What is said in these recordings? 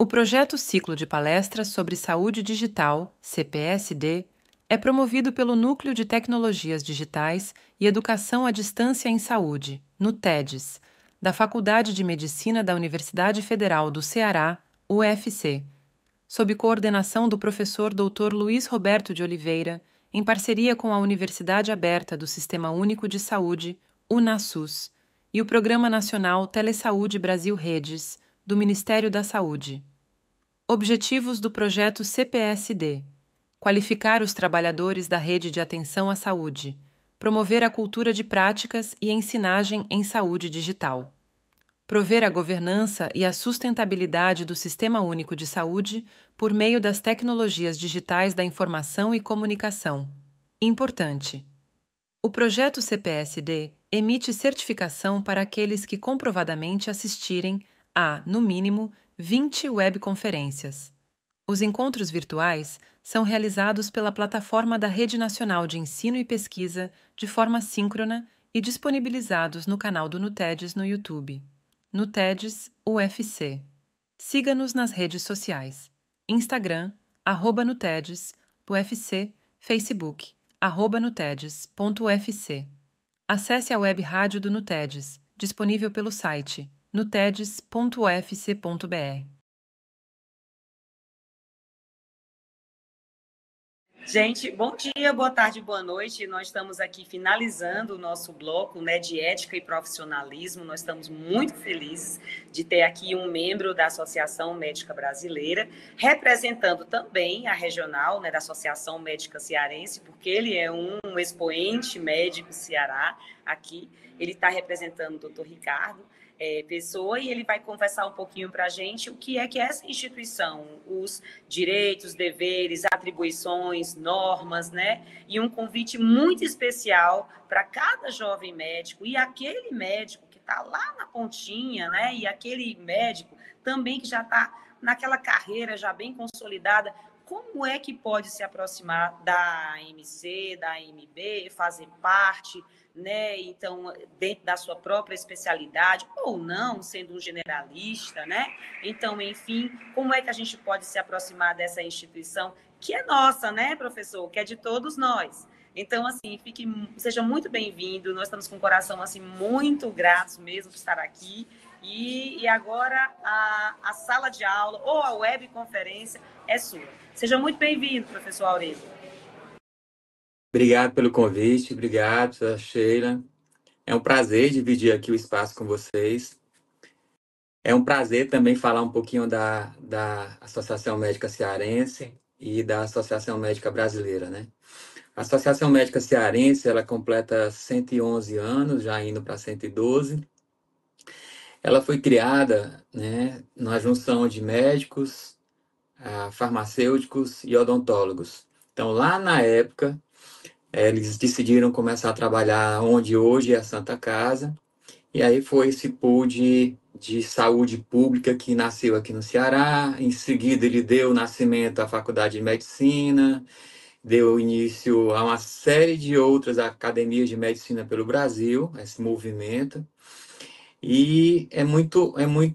O projeto Ciclo de Palestras sobre Saúde Digital, CPSD, é promovido pelo Núcleo de Tecnologias Digitais e Educação à Distância em Saúde, NUTEDES, da Faculdade de Medicina da Universidade Federal do Ceará, UFC, sob coordenação do professor Dr. Luiz Roberto de Oliveira, em parceria com a Universidade Aberta do Sistema Único de Saúde, UNASUS, e o Programa Nacional Telesaúde Brasil Redes, do Ministério da Saúde. Objetivos do projeto CPSD: qualificar os trabalhadores da rede de atenção à saúde, promover a cultura de práticas e ensinagem em saúde digital, prover a governança e a sustentabilidade do Sistema Único de Saúde por meio das tecnologias digitais da informação e comunicação. Importante: o projeto CPSD emite certificação para aqueles que comprovadamente assistirem a, no mínimo, 20 webconferências. Os encontros virtuais são realizados pela plataforma da Rede Nacional de Ensino e Pesquisa de forma síncrona e disponibilizados no canal do NUTEDES no YouTube. NUTEDES UFC. Siga-nos nas redes sociais: Instagram, @NUTEDES, UFC, Facebook, @nutedes.ufc. Acesse a web rádio do NUTEDES, disponível pelo site nutedes.ufc.br. Gente, bom dia, boa tarde, boa noite. Nós estamos aqui finalizando o nosso bloco, né, de ética e profissionalismo. Nós estamos muito felizes de ter aqui um membro da Associação Médica Brasileira, representando também a regional, né, da Associação Médica Cearense, porque ele é um expoente médico Ceará aqui. Ele está representando o Dr. Ricardo Pessoa, e ele vai conversar um pouquinho para a gente o que é essa instituição, os direitos, deveres, atribuições, normas, né? E um convite muito especial para cada jovem médico e aquele médico que está lá na pontinha, né? E aquele médico também que já está naquela carreira já bem consolidada. Como é que pode se aproximar da AMC, da AMB, fazer parte, né? Então, dentro da sua própria especialidade, ou não, sendo um generalista, né? Então, enfim, como é que a gente pode se aproximar dessa instituição que é nossa, né, professor? Que é de todos nós. Então, assim, seja muito bem-vindo. Nós estamos com o coração, assim, muito gratos mesmo por estar aqui. E agora a sala de aula ou a webconferência é sua. Seja muito bem-vindo, professor Aurélio. Obrigado pelo convite, obrigado, Sheila. É um prazer dividir aqui o espaço com vocês. É um prazer também falar um pouquinho da Associação Médica Cearense e da Associação Médica Brasileira, né? A Associação Médica Cearense, ela completa 111 anos, já indo para 112. Ela foi criada, né, na junção de médicos, farmacêuticos e odontólogos. Então, lá na época, eles decidiram começar a trabalhar onde hoje é a Santa Casa, e aí foi esse pool de saúde pública que nasceu aqui no Ceará. Em seguida, ele deu nascimento à Faculdade de Medicina, deu início a uma série de outras academias de medicina pelo Brasil, esse movimento. E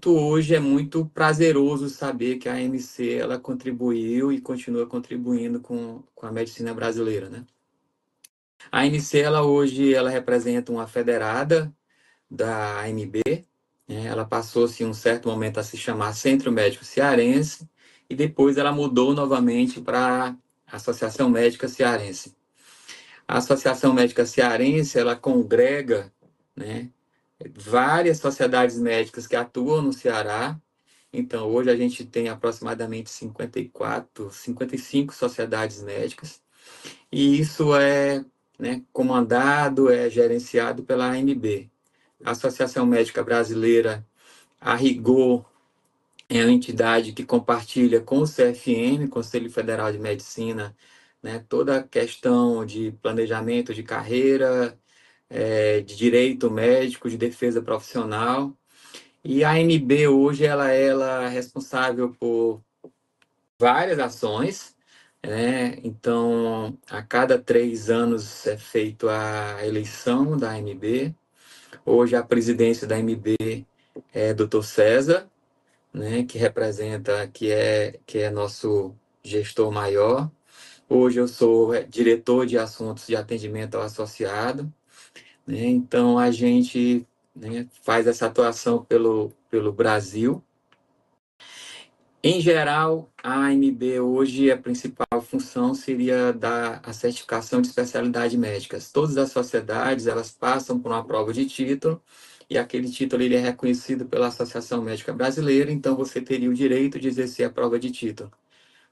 hoje é muito prazeroso saber que a AMC ela contribuiu e continua contribuindo com a medicina brasileira, né? A AMC hoje ela representa uma federada da AMB, né? Ela passou-se um certo momento a se chamar Centro Médico Cearense e depois ela mudou novamente para a Associação Médica Cearense. A Associação Médica Cearense ela congrega, né, várias sociedades médicas que atuam no Ceará. Então, hoje a gente tem aproximadamente 55 sociedades médicas, e isso é, né, comandado, é gerenciado pela AMB. A Associação Médica Brasileira, a rigor, é uma entidade que compartilha com o CFM, Conselho Federal de Medicina, né, toda a questão de planejamento de carreira, de direito médico, de defesa profissional. E a AMB hoje ela é responsável por várias ações, né? Então, a cada 3 anos é feita a eleição da AMB. Hoje a presidência da AMB é Dr. César, né, que representa, que é nosso gestor maior. Hoje eu sou diretor de assuntos de atendimento ao associado, né? Então a gente, né, faz essa atuação pelo Brasil. Em geral, a AMB hoje, a principal função seria dar a certificação de especialidade médicas. Todas as sociedades, elas passam por uma prova de título, e aquele título ele é reconhecido pela Associação Médica Brasileira, então você teria o direito de exercer a prova de título.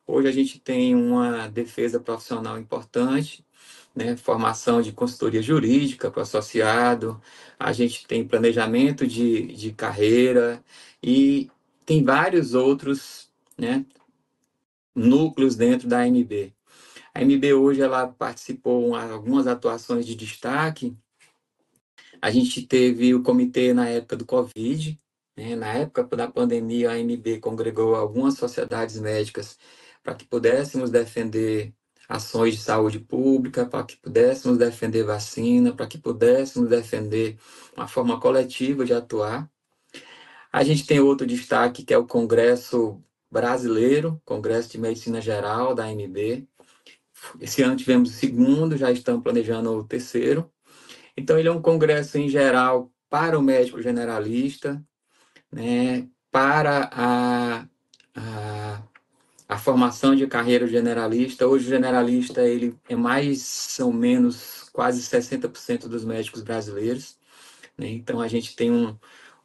Hoje a gente tem uma defesa profissional importante, né? Formação de consultoria jurídica para o associado, a gente tem planejamento de carreira e tem vários outros, né, núcleos dentro da AMB. A AMB hoje ela participou de algumas atuações de destaque. A gente teve o comitê na época do Covid, né? Na época da pandemia, a AMB congregou algumas sociedades médicas para que pudéssemos defender ações de saúde pública, para que pudéssemos defender vacina, para que pudéssemos defender uma forma coletiva de atuar. A gente tem outro destaque, que é o Congresso Brasileiro, Congresso de Medicina Geral da AMB. Esse ano tivemos o segundo, já estamos planejando o terceiro. Então, ele é um congresso em geral para o médico generalista, né, para a formação de carreira generalista. Hoje, o generalista ele é mais ou menos quase 60% dos médicos brasileiros, né? Então, a gente tem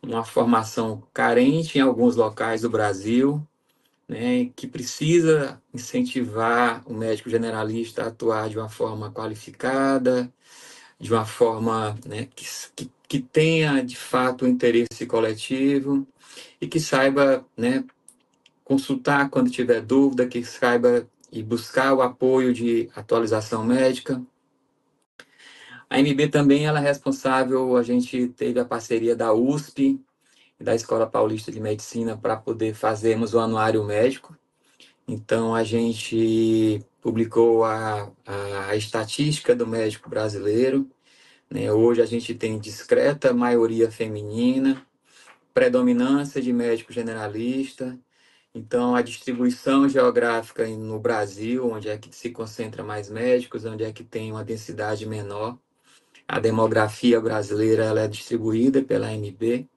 uma formação carente em alguns locais do Brasil, né, que precisa incentivar o médico generalista a atuar de uma forma qualificada, de uma forma, né, que tenha de fato um interesse coletivo e que saiba, né, consultar quando tiver dúvida, que saiba e buscar o apoio de atualização médica. A MB também ela é responsável, a gente teve a parceria da USP e da Escola Paulista de Medicina para poder fazermos o anuário médico. Então, a gente publicou a estatística do médico brasileiro, né? Hoje a gente tem discreta maioria feminina, predominância de médico generalista. Então, a distribuição geográfica no Brasil, onde é que se concentra mais médicos, onde é que tem uma densidade menor. A demografia brasileira ela é distribuída pela ANB.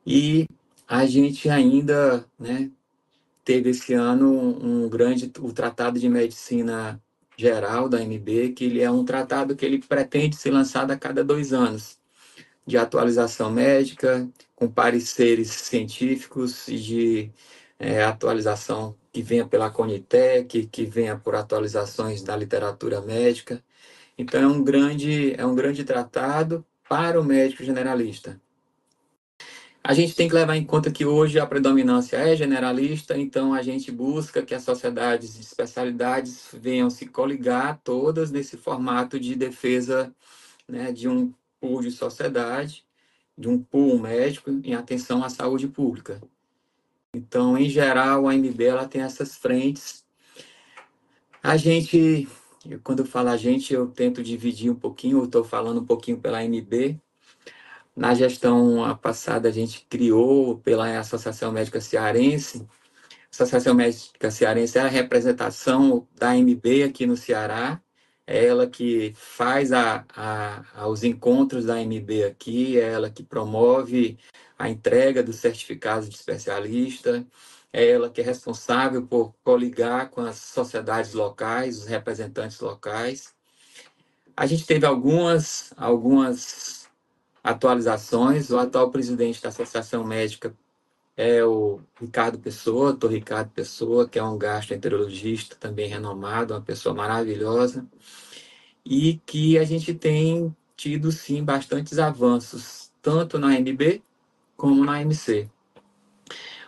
E a gente ainda, né, teve esse ano o Tratado de Medicina Geral da ANB, que ele é um tratado que ele pretende ser lançado a cada 2 anos, de atualização médica, com pareceres científicos e de atualização que venha pela Conitec, que venha por atualizações da literatura médica. Então, é um grande tratado para o médico generalista. A gente tem que levar em conta que hoje a predominância é generalista, então a gente busca que as sociedades de especialidades venham se coligar todas nesse formato de defesa, né, de um pool de sociedade, de um pool médico em atenção à saúde pública. Então, em geral, a AMB ela tem essas frentes. A gente, quando eu falo a gente, eu tento dividir um pouquinho, eu estou falando um pouquinho pela AMB. Na gestão passada, a gente criou pela Associação Médica Cearense. A Associação Médica Cearense é a representação da AMB aqui no Ceará. É ela que faz os encontros da AMB aqui, é ela que promove a entrega dos certificados de especialista, é ela que é responsável por coligar com as sociedades locais, os representantes locais. A gente teve algumas atualizações. O atual presidente da Associação Médica é o Ricardo Pessoa, Dr. Ricardo Pessoa, que é um gastroenterologista também renomado, uma pessoa maravilhosa, e que a gente tem tido, sim, bastantes avanços, tanto na AMB como na AMC.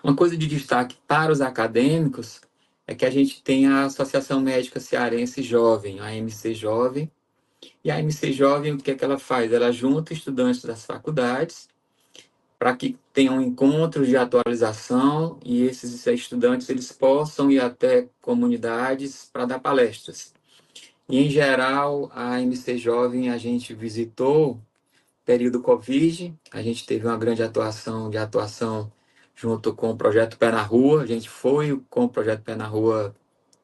Uma coisa de destaque para os acadêmicos é que a gente tem a Associação Médica Cearense Jovem, a AMC Jovem, e a AMC Jovem, o que é que ela faz? Ela junta estudantes das faculdades para que tenham encontros de atualização e esses estudantes eles possam ir até comunidades para dar palestras. E, em geral, a MC Jovem a gente visitou período Covid, a gente teve uma grande atuação junto com o Projeto Pé na Rua. A gente foi com o Projeto Pé na Rua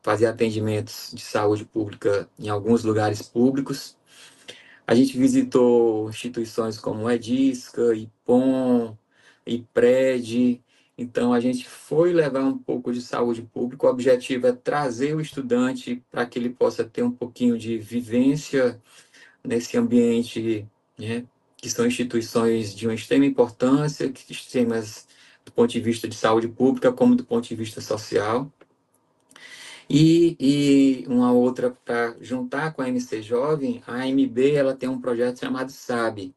fazer atendimentos de saúde pública em alguns lugares públicos. A gente visitou instituições como Edisca, IPOM, IPRED. Então, a gente foi levar um pouco de saúde pública. O objetivo é trazer o estudante para que ele possa ter um pouquinho de vivência nesse ambiente, né, que são instituições de uma extrema importância, que extremas do ponto de vista de saúde pública, como do ponto de vista social. E uma outra para juntar com a MC Jovem, a AMB ela tem um projeto chamado SAB,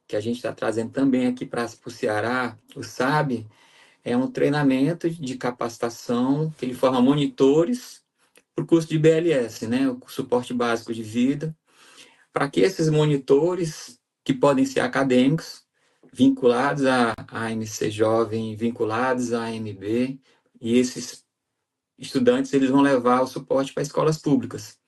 que a gente está trazendo também aqui para o Ceará. O SAB é um treinamento de capacitação que ele forma monitores para o curso de BLS, né, o suporte básico de vida, para que esses monitores, que podem ser acadêmicos, vinculados à MC Jovem, vinculados à AMB, e esses estudantes eles vão levar o suporte para escolas públicas.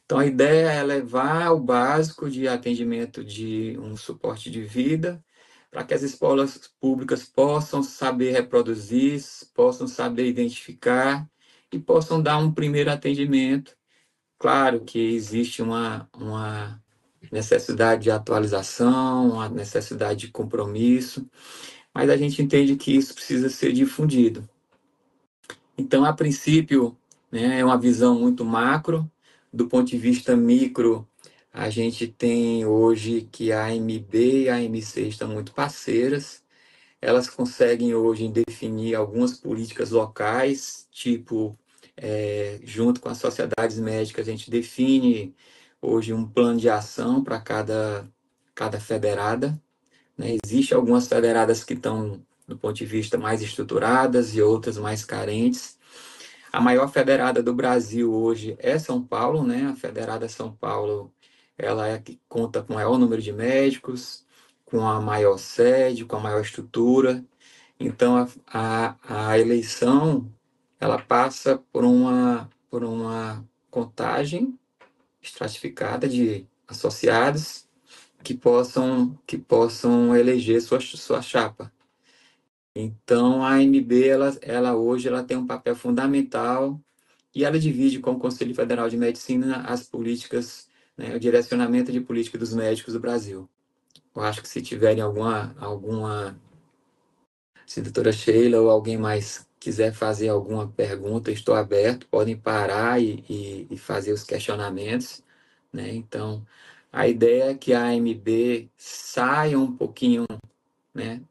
Então, a ideia é levar o básico de atendimento de um suporte de vida para que as escolas públicas possam saber reproduzir, possam saber identificar e possam dar um primeiro atendimento. Claro que existe uma necessidade de atualização, uma necessidade de compromisso, mas a gente entende que isso precisa ser difundido. Então, a princípio, né, é uma visão muito macro. Do ponto de vista micro, a gente tem hoje que a AMB e a AMC estão muito parceiras. Elas conseguem hoje definir algumas políticas locais, tipo, junto com as sociedades médicas, a gente define hoje um plano de ação para cada federada, né? Existem algumas federadas que estão, do ponto de vista mais estruturadas e outras mais carentes. A maior federada do Brasil hoje é São Paulo, né? A Federada São Paulo, ela é a que conta com o maior número de médicos, com a maior sede, com a maior estrutura. Então, a eleição, ela passa por uma contagem estratificada de associados que possam eleger sua chapa. Então, a AMB, ela hoje ela tem um papel fundamental e ela divide com o Conselho Federal de Medicina as políticas, né, o direcionamento de política dos médicos do Brasil. Eu acho que se tiverem se a doutora Sheila ou alguém mais quiser fazer alguma pergunta, estou aberto, podem parar e fazer os questionamentos, né? Então, a ideia é que a AMB saia um pouquinho, né,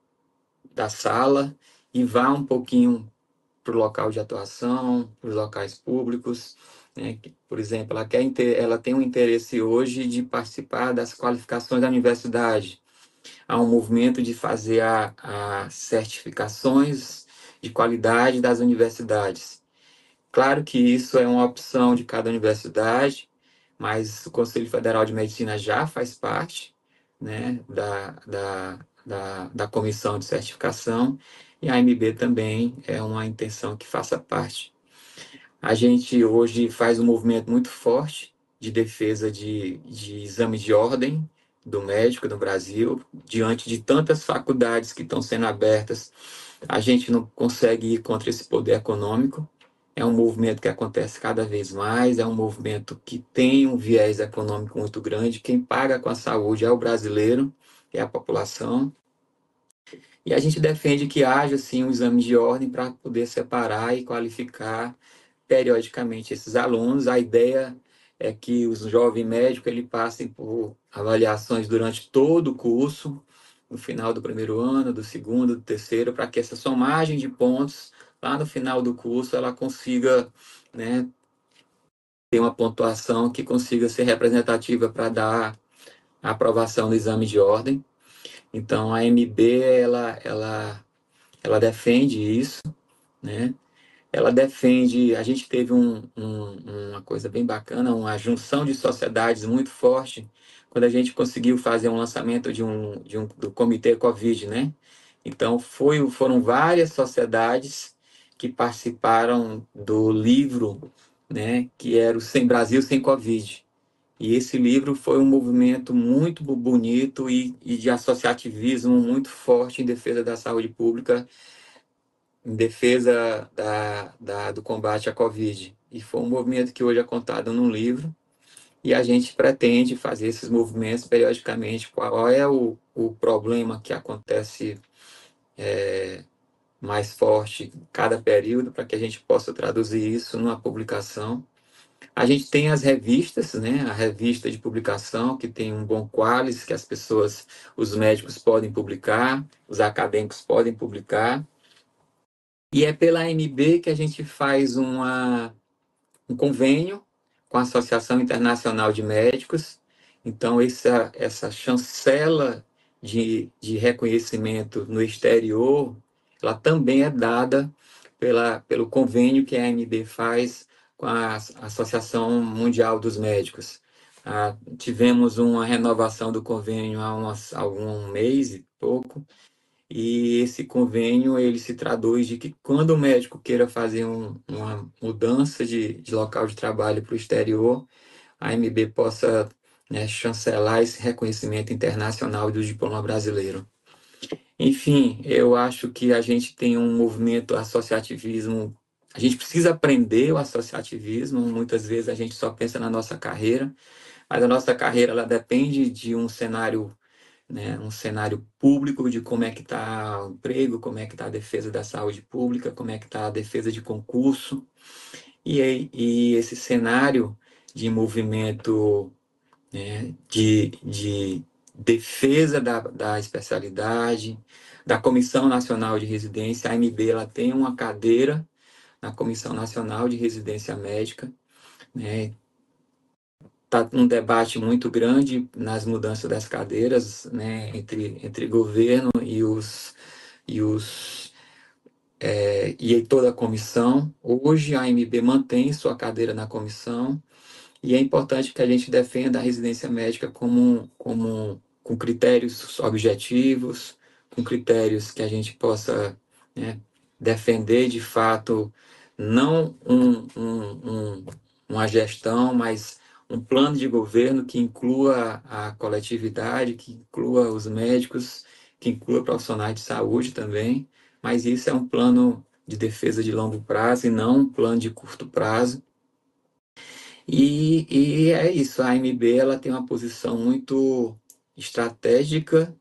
da sala e vá um pouquinho para o local de atuação, para os locais públicos, né? Por exemplo, ela tem um interesse hoje de participar das qualificações da universidade. Há um movimento de fazer as certificações de qualidade das universidades. Claro que isso é uma opção de cada universidade, mas o Conselho Federal de Medicina já faz parte, né, da comissão de certificação, e a AMB também é uma intenção que faça parte. A gente hoje faz um movimento muito forte de defesa de exames de ordem do médico no Brasil, diante de tantas faculdades que estão sendo abertas, a gente não consegue ir contra esse poder econômico. É um movimento que acontece cada vez mais, é um movimento que tem um viés econômico muito grande. Quem paga com a saúde é o brasileiro, é a população. E a gente defende que haja, sim, um exame de ordem para poder separar e qualificar periodicamente esses alunos. A ideia é que os jovens médicos ele passem por avaliações durante todo o curso, no final do primeiro ano, do segundo, do terceiro, para que essa somagem de pontos, lá no final do curso, ela consiga, né, ter uma pontuação que consiga ser representativa para dar a aprovação do exame de ordem. Então, a MB, ela defende isso, né? Ela defende, a gente teve uma coisa bem bacana, uma junção de sociedades muito forte, quando a gente conseguiu fazer um lançamento do Comitê Covid, né? Então, foram várias sociedades que participaram do livro, né, que era o Sem Brasil Sem Covid. E esse livro foi um movimento muito bonito e de associativismo muito forte em defesa da saúde pública, em defesa do combate à Covid. E foi um movimento que hoje é contado num livro, e a gente pretende fazer esses movimentos periodicamente. Qual é o problema que acontece mais forte em cada período, para que a gente possa traduzir isso numa publicação. A gente tem as revistas, né? A revista de publicação, que tem um bom qualis, que as pessoas, os médicos podem publicar, os acadêmicos podem publicar. E é pela AMB que a gente faz um convênio com a Associação Internacional de Médicos. Então, essa chancela de reconhecimento no exterior, ela também é dada pelo convênio que a AMB faz com a Associação Mundial dos Médicos. Tivemos uma renovação do convênio há algum mês e pouco, e esse convênio ele se traduz de que quando o médico queira fazer uma mudança de local de trabalho para o exterior, a AMB possa, né, chancelar esse reconhecimento internacional do diploma brasileiro. Enfim, eu acho que a gente tem um movimento associativismo, a gente precisa aprender o associativismo, muitas vezes a gente só pensa na nossa carreira, mas a nossa carreira ela depende de um cenário, né, um cenário público de como é que está o emprego, como é que está a defesa da saúde pública, como é que está a defesa de concurso, e esse cenário de movimento, né, de defesa da especialidade, da Comissão Nacional de Residência. A AMB ela tem uma cadeira na Comissão Nacional de Residência Médica, né? Está um debate muito grande nas mudanças das cadeiras, né, entre governo e toda a comissão. Hoje a AMB mantém sua cadeira na comissão, e é importante que a gente defenda a residência médica com critérios objetivos, com critérios que a gente possa, né, defender de fato, não uma gestão, mas um plano de governo que inclua a coletividade, que inclua os médicos, que inclua profissionais de saúde também, mas isso é um plano de defesa de longo prazo e não um plano de curto prazo. E é isso, a AMB ela tem uma posição muito estratégica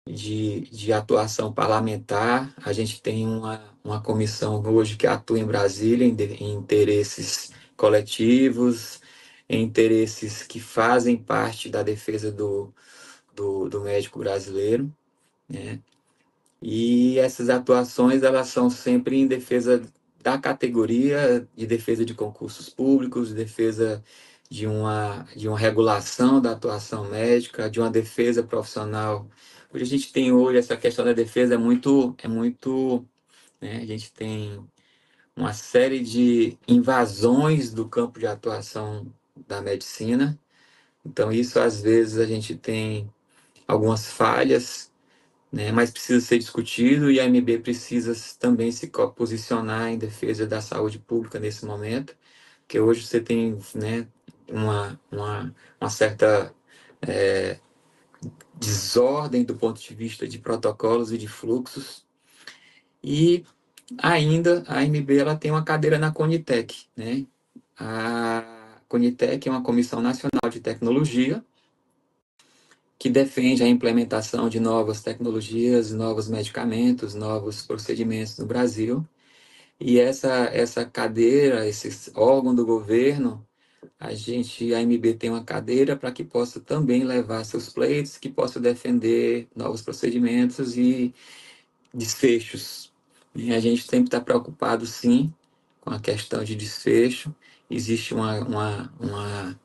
de atuação parlamentar. A gente tem uma comissão hoje que atua em Brasília em interesses coletivos, em interesses que fazem parte da defesa do médico brasileiro, né? E essas atuações, elas são sempre em defesa da categoria, de defesa de concursos públicos, de defesa de uma regulação da atuação médica, de uma defesa profissional. Hoje a gente tem hoje essa questão da defesa é muito, né, a gente tem uma série de invasões do campo de atuação da medicina. Então isso às vezes a gente tem algumas falhas, né, mas precisa ser discutido, e a AMB precisa também se posicionar em defesa da saúde pública nesse momento, porque hoje você tem, né, uma certa desordem do ponto de vista de protocolos e de fluxos, e ainda a AMB ela tem uma cadeira na Conitec, né? A Conitec é uma comissão nacional de tecnologia que defende a implementação de novas tecnologias, novos medicamentos, novos procedimentos no Brasil. E essa cadeira, esse órgão do governo, a AMB tem uma cadeira para que possa também levar seus pleitos, que possa defender novos procedimentos e desfechos. E a gente sempre está preocupado, sim, com a questão de desfecho. Existe uma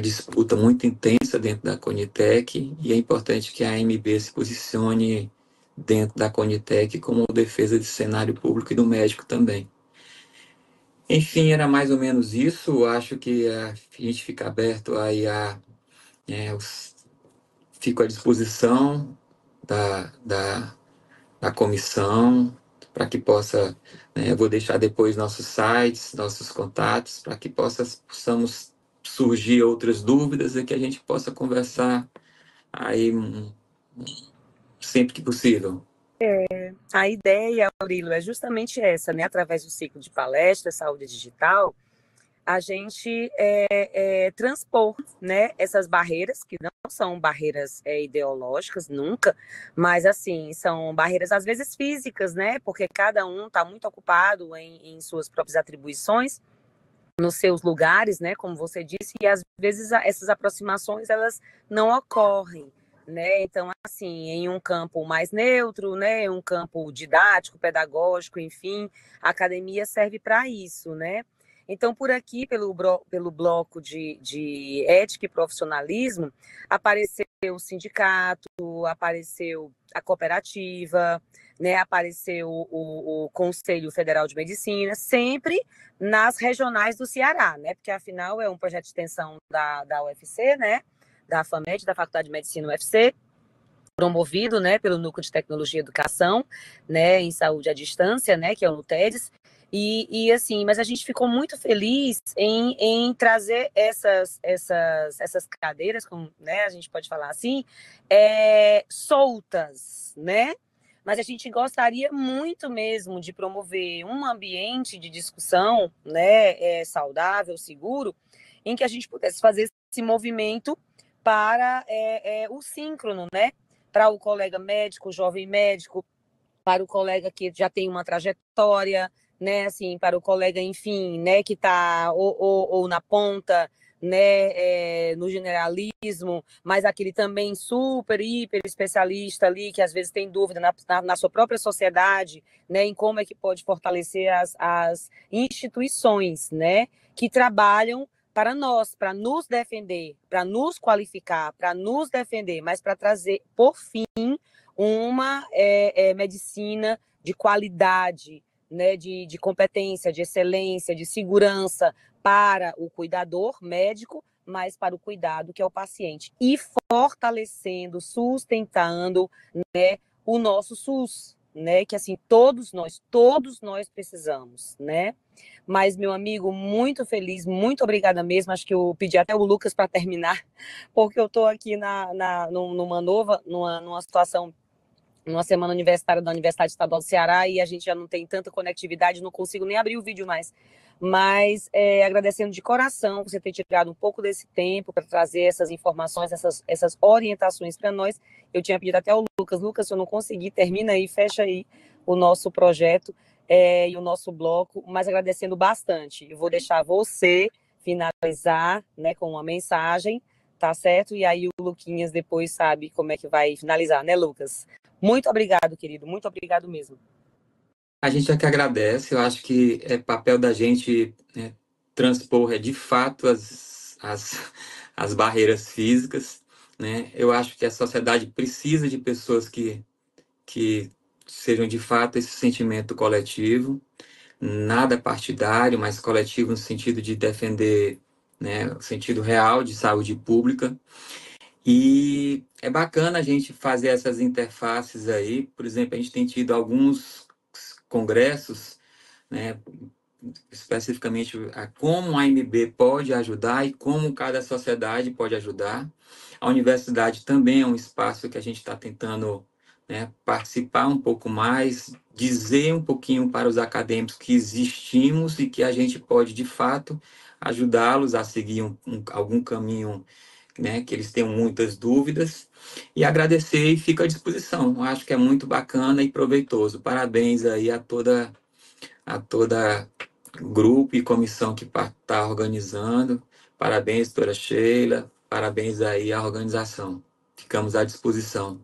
disputa muito intensa dentro da Conitec, e é importante que a AMB se posicione dentro da Conitec como defesa de cenário público e do médico também. Enfim, era mais ou menos isso. Acho que a gente fica aberto aí fico à disposição da comissão para que possa, né, eu vou deixar depois nossos sites, nossos contatos, para que possamos surgir outras dúvidas e que a gente possa conversar aí sempre que possível. A ideia, Aurélio, é justamente essa, né? Através do ciclo de palestras, saúde digital, a gente transpor, né, essas barreiras, que não são barreiras ideológicas, nunca, mas, assim, são barreiras, às vezes, físicas, né? Porque cada um está muito ocupado em suas próprias atribuições, nos seus lugares, né, como você disse, e às vezes essas aproximações elas não ocorrem, né? Então, assim, em um campo mais neutro, né, em um campo didático, pedagógico, enfim, a academia serve para isso, né? Então, por aqui, pelo bloco de ética e profissionalismo, apareceu o sindicato, apareceu a cooperativa, né, apareceu o Conselho Federal de Medicina, sempre nas regionais do Ceará, né? Porque afinal é um projeto de extensão da UFC, né? Da FAMED, da Faculdade de Medicina UFC, promovido, né, pelo Núcleo de Tecnologia e Educação, né, em Saúde à Distância, né, que é o NUTEDES. E assim, mas a gente ficou muito feliz em trazer essas cadeiras, como, né, a gente pode falar assim, soltas, né? Mas a gente gostaria muito mesmo de promover um ambiente de discussão, né, saudável, seguro, em que a gente pudesse fazer esse movimento para o síncrono, né? Para o colega médico, o jovem médico, para o colega que já tem uma trajetória, né, assim, para o colega, enfim, né, que está ou na ponta, né, no generalismo, mas aquele também super, hiper especialista ali, que às vezes tem dúvida na sua própria sociedade, né, em como é que pode fortalecer as instituições, né, que trabalham para nós, para nos defender, para nos qualificar, para nos defender, mas para trazer, por fim, uma medicina de qualidade, né, de competência, de excelência, de segurança para o cuidador médico, mas para o cuidado que é o paciente. E fortalecendo, sustentando, né, o nosso SUS, né, que assim todos nós precisamos, né? Mas, meu amigo, muito feliz, muito obrigada mesmo. Acho que eu pedi até o Lucas para terminar, porque eu estou aqui numa situação, numa semana universitária da Universidade Estadual do Ceará, e a gente já não tem tanta conectividade, não consigo nem abrir o vídeo mais. Mas agradecendo de coração você ter tirado um pouco desse tempo para trazer essas informações, essas orientações para nós. Eu tinha pedido até ao Lucas, se eu não conseguir, termina aí, fecha aí o nosso projeto e o nosso bloco, mas agradecendo bastante. Eu vou deixar você finalizar, né, com uma mensagem, tá certo? E aí o Luquinhas depois sabe como é que vai finalizar, né, Lucas? Muito obrigado, querido. Muito obrigado mesmo. A gente é que agradece, eu acho que é papel da gente, né, transpor de fato as barreiras físicas, né? Eu acho que a sociedade precisa de pessoas que sejam de fato esse sentimento coletivo, nada partidário, mas coletivo no sentido de defender, né, o sentido real de saúde pública. E é bacana a gente fazer essas interfaces aí. Por exemplo, a gente tem tido alguns congressos, né, especificamente a como a AMB pode ajudar e como cada sociedade pode ajudar. A universidade também é um espaço que a gente está tentando, né, participar um pouco mais, dizer um pouquinho para os acadêmicos que existimos e que a gente pode, de fato, ajudá-los a seguir algum caminho, né, que eles tenham muitas dúvidas, e agradecer e fico à disposição. Eu acho que é muito bacana e proveitoso. Parabéns aí a toda grupo e comissão que está organizando. Parabéns, doutora Sheila. Parabéns aí à organização. Ficamos à disposição.